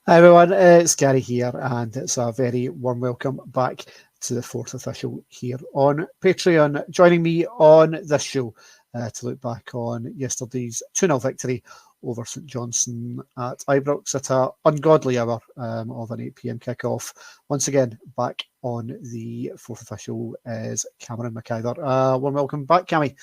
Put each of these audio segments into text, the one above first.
Hi everyone, it's Gary here, and it's a very warm welcome back to the fourth official here on Patreon. Joining me on this show to look back on yesterday's 2-0 victory over St Johnstone at Ibrox at an ungodly hour of an 8 p.m. kickoff. Once again, back on the fourth official is Cameron McIver. Warm welcome back, Cammy.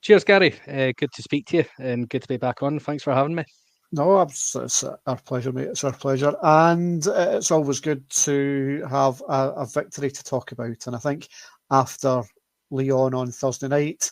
Cheers, Gary. Good to speak to you and good to be back on. Thanks for having me. No, it's our pleasure, mate. It's our pleasure. And it's always good to have a victory to talk about. And I think after Lyon on Thursday night,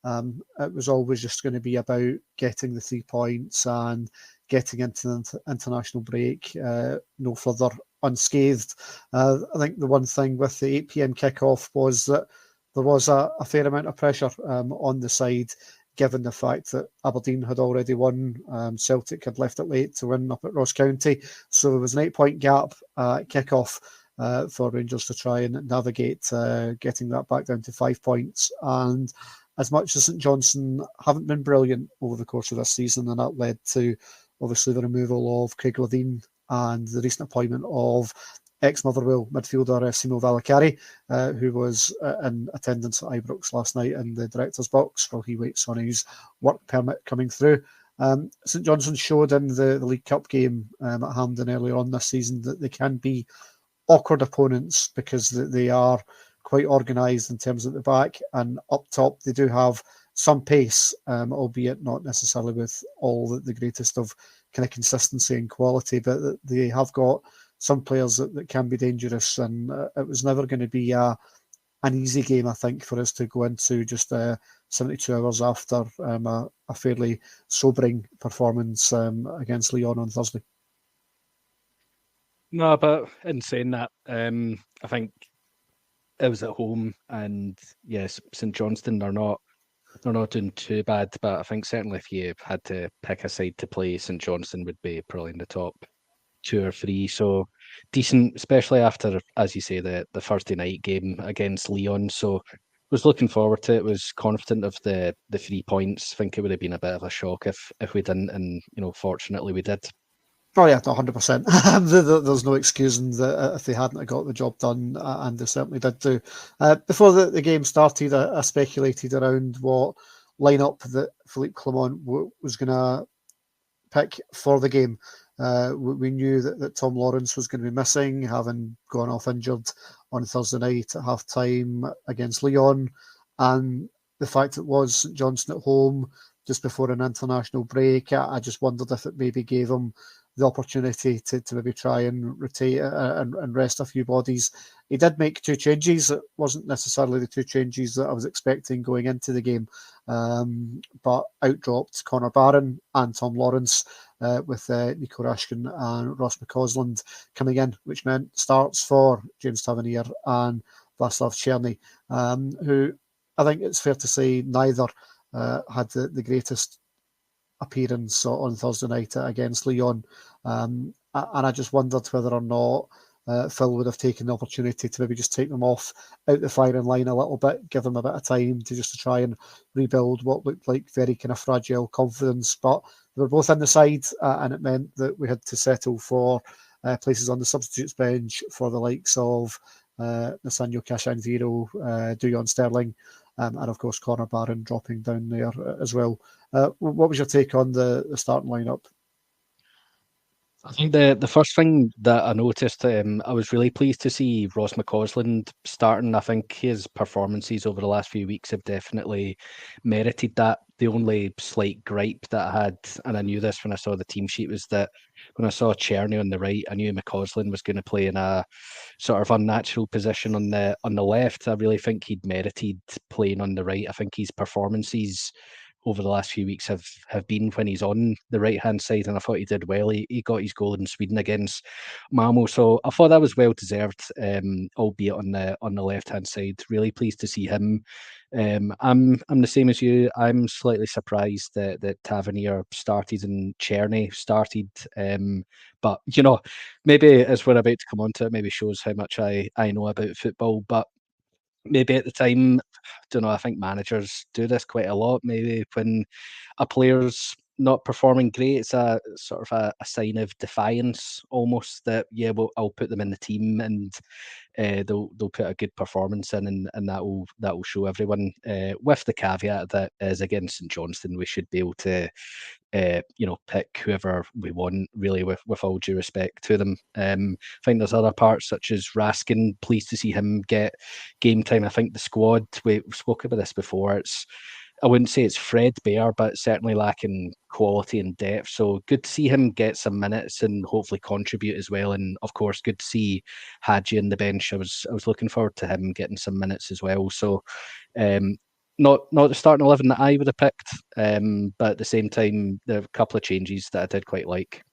it was always just going to be about getting the 3 points and getting into the international break no further unscathed. I think the one thing with the 8 p.m. kickoff was that there was a fair amount of pressure on the side, given the fact that Aberdeen had already won. Celtic had left it late to win up at Ross County. So there was an 8-point gap kick-off for Rangers to try and navigate getting that back down to 5 points. And as much as St Johnstone haven't been brilliant over the course of this season, and that led to obviously the removal of Craig Levein and the recent appointment of ex-Motherwell midfielder Simo Valakari, who was in attendance at Ibrox last night in the director's box while he waits on his work permit coming through. St Johnstone showed in the League Cup game at Hampden earlier on this season that they can be awkward opponents because they are quite organised in terms of the back, and up top they do have some pace, albeit not necessarily with all the greatest of kind of consistency and quality, but they have got some players that can be dangerous, and it was never going to be an easy game, I think, for us to go into just 72 hours after a fairly sobering performance against Lyon on Thursday. No, but in saying that, I think it was at home, and yes, St Johnstone they're not doing too bad, but I think certainly if you had to pick a side to play, St Johnstone would be probably in the top 2 or 3. So decent, especially after, as you say, the Thursday night game against Lyon. So was looking forward to it. Was confident of the 3 points. I think it would have been a bit of a shock if we didn't, and fortunately we did. Oh yeah, 100%. There's no excusing that if they hadn't got the job done, and they certainly did do. Before the game started, I speculated around what lineup that Philippe Clement was going to pick for the game. We knew that Tom Lawrence was going to be missing, having gone off injured on Thursday night at half time against Lyon, and the fact it was St Johnstone at home just before an international break, I just wondered if it maybe gave him the opportunity to maybe try and rotate and rest a few bodies. He did make 2 changes. It wasn't necessarily the 2 changes that I was expecting going into the game, but outdropped Connor Barron and Tom Lawrence with Nico Rashkin and Ross McCausland coming in, which meant starts for James Tavernier and Václav Cerny, who I think it's fair to say neither had the greatest appearance on Thursday night against Lyon. And I just wondered whether or not Phil would have taken the opportunity to maybe just take them off out the firing line a little bit, give them a bit of time to try and rebuild what looked like very kind of fragile confidence. But they were both in the side, and it meant that we had to settle for places on the substitutes bench for the likes of Nathaniel Cashanviro, Dujon Sterling, and of course Connor Barron dropping down there as well. What was your take on the starting lineup? I think the first thing that I noticed, I was really pleased to see Ross McCausland starting. I think his performances over the last few weeks have definitely merited that. The only slight gripe that I had, and I knew this when I saw the team sheet, was that when I saw Cerny on the right, I knew McCausland was going to play in a sort of unnatural position on the left. I really think he'd merited playing on the right. I think his performances over the last few weeks have been when he's on the right hand side, and I thought he did well. He got his goal in Sweden against Malmo, so I thought that was well deserved, albeit on the left hand side. Really pleased to see him. I'm the same as you. I'm slightly surprised that Tavernier started and Cerny started, but maybe as we're about to come on to it, maybe shows how much I know about football, but maybe at the time, I don't know, I think managers do this quite a lot. Maybe when a player's not performing great, it's a sort of a sign of defiance almost that, yeah, well, I'll put them in the team and they'll put a good performance in, and that will show everyone. With the caveat that as against St Johnstone, we should be able to pick whoever we want, really, with all due respect to them. I think there's other parts such as Raskin. Pleased to see him get game time. I think the squad, we spoke about this before. I wouldn't say it's threadbare, but certainly lacking quality and depth. So good to see him get some minutes and hopefully contribute as well. And of course, good to see Hadji on the bench. I was looking forward to him getting some minutes as well. So um, not the starting 11 that I would have picked, but at the same time, there are a couple of changes that I did quite like.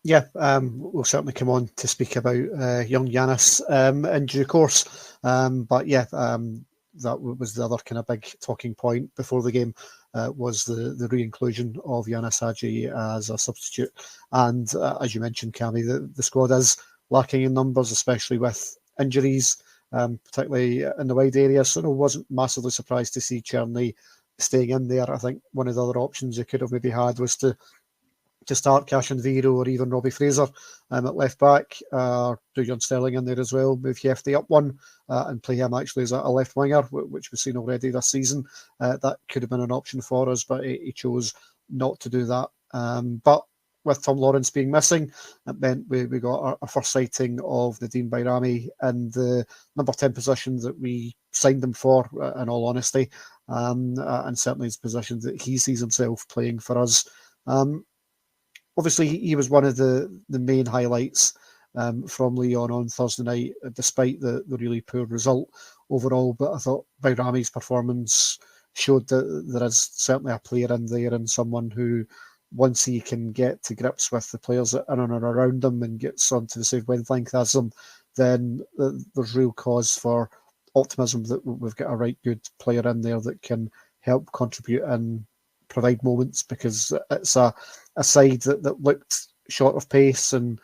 Yeah, we'll certainly come on to speak about young Yanis in due course. But yeah, that was the other kind of big talking point before the game, was the re-inclusion of Yanis Hadji as a substitute. And as you mentioned, Cammy, the squad is lacking in numbers, especially with injuries, particularly in the wide area. So I wasn't massively surprised to see Cerny staying in there. I think one of the other options you could have maybe had was to start Cash and Vero or even Robbie Fraser at left back, do John Sterling in there as well, move Hefty up one and play him actually as a left winger, which we've seen already this season. That could have been an option for us, but he chose not to do that. But with Tom Lawrence being missing, it meant we got our first sighting of Nadeem Bayrami in the number 10 position that we signed him for, in all honesty, and certainly his position that he sees himself playing for us. Obviously, he was one of the main highlights from Lyon on Thursday night, despite the really poor result overall. But I thought Bayrami's performance showed that there is certainly a player in there, and someone who, once he can get to grips with the players that are in and around him and gets onto the save wavelength as them, then there's real cause for optimism that we've got a right good player in there that can help contribute and provide moments, because it's a side that looked short of pace and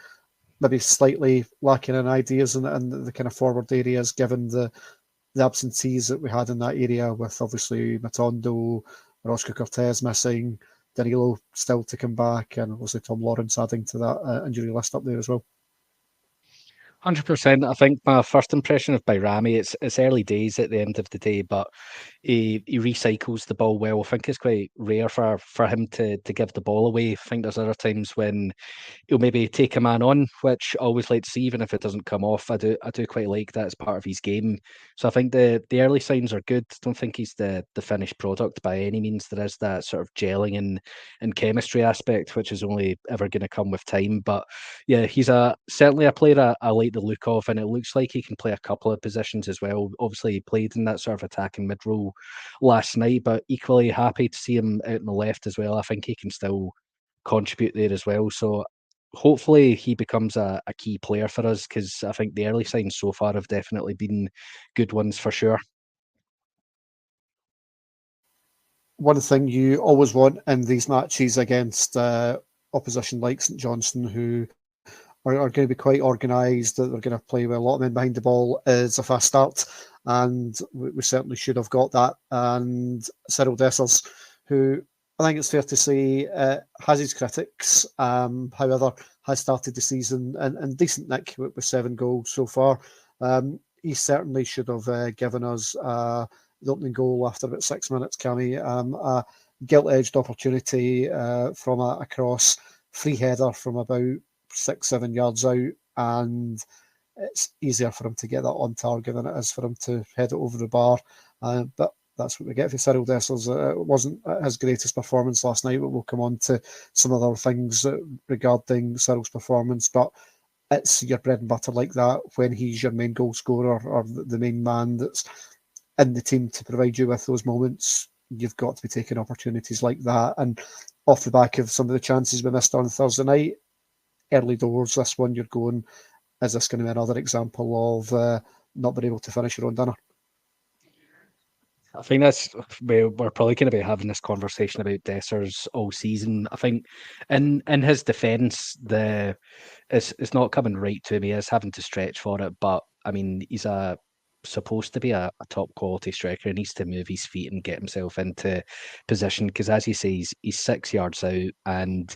maybe slightly lacking in ideas and the kind of forward areas, given the absentees that we had in that area, with obviously Matondo, Roscoe Cortez missing, Danilo still to come back, and obviously Tom Lawrence adding to that injury list up there as well. 100%. I think my first impression of Bayrami, it's early days at the end of the day, but he recycles the ball well. I think it's quite rare for him to give the ball away. I think there's other times when he'll maybe take a man on, which I always like to see, even if it doesn't come off. I do quite like that as part of his game. So I think the early signs are good. Don't think he's the finished product by any means. There is that sort of gelling and chemistry aspect, which is only ever going to come with time. But yeah, he's certainly a player I like the look of, and it looks like he can play a couple of positions as well. Obviously, he played in that sort of attacking mid role last night, but equally happy to see him out on the left as well. I think he can still contribute there as well. So hopefully he becomes a key player for us, because I think the early signs so far have definitely been good ones for sure. One thing you always want in these matches against opposition like St Johnstone, who are going to be quite organised, that they're going to play with a lot of men behind the ball, is a fast start. And we certainly should have got that. And Cyril Dessers, who I think it's fair to say has his critics, however, has started the season in decent nick with 7 goals so far. He certainly should have given us the opening goal after about 6 minutes, Cammy. A gilt-edged opportunity from a cross, free header from about 6-7 yards out, and it's easier for him to get that on target than it is for him to head it over the bar. But that's what we get for Cyril Dessers. It wasn't his greatest performance last night, but we'll come on to some other things regarding Cyril's performance. But it's your bread and butter like that when he's your main goal scorer or the main man that's in the team to provide you with those moments. You've got to be taking opportunities like that. And off the back of some of the chances we missed on Thursday night, early doors, this one you're going, is this going to be another example of not being able to finish your own dinner? I think we're probably going to be having this conversation about Dessers all season. I think in his defence, it's not coming right to me. He's having to stretch for it, but I mean, he's a supposed to be a top quality striker, he needs to move his feet and get himself into position because, as you say, he's 6 yards out, and